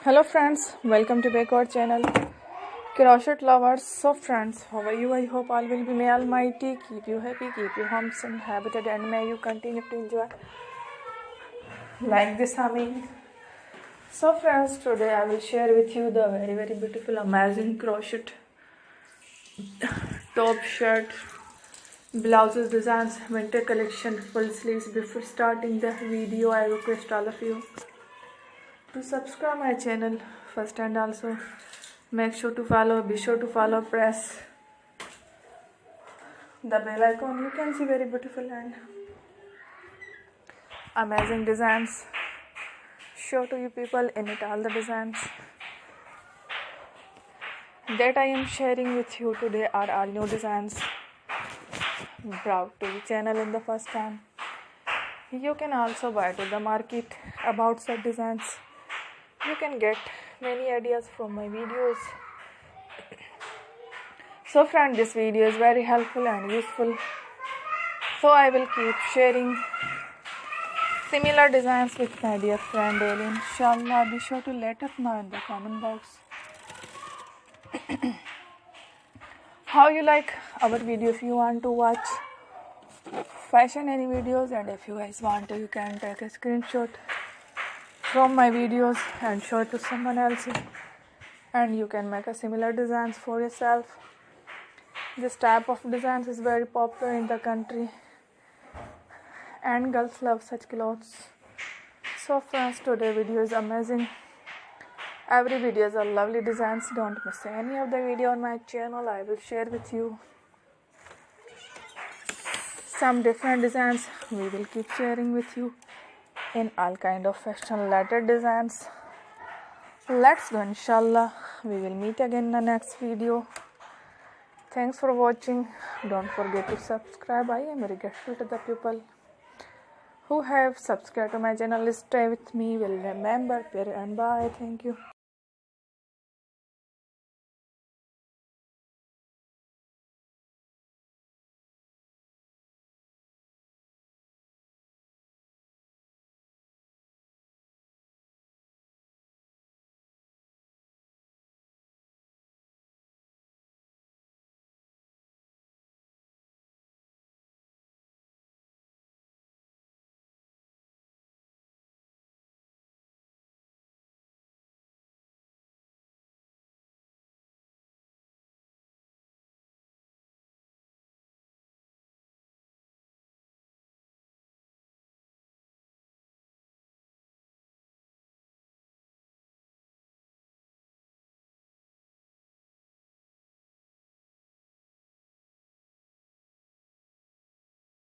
Hello friends, welcome to back our channel Crochet lovers. So friends, how are you? I hope all will be may almighty keep you happy, keep you homes inhabited, and may you continue to enjoy like this humming. So friends, today I will share with you the very beautiful amazing crochet top, shirt, blouses designs, winter collection, full sleeves. Before starting the video, I request all of you to subscribe my channel first, and also be sure to follow, press the bell icon. You can see very beautiful and amazing designs show to you people in it. All the designs that I am sharing with you today are all new designs brought to the channel in the first time. You can also buy to the market about such designs. You can get many ideas from my videos. So friend, this video is very helpful and useful, so I will keep sharing similar designs with my dear friend daily, inshallah. Be sure to let us know in the comment box how you like our video. If you want to watch fashion any videos, and if you guys want to, you can take a screenshot from my videos and show it to someone else, and you can make a similar designs for yourself. This type of designs is very popular in the country and girls love such clothes. So friends, today video is amazing. Every video is a lovely designs. Don't miss any of the video on my channel. I will share with you some different designs. We will keep sharing with you in all kind of fashion related designs. Let's go, inshallah. We will meet again in the next video. Thanks for watching. Don't forget to subscribe. I am very grateful to the people who have subscribed to my channel. Stay with me. Will remember. Pere and bye. Thank you.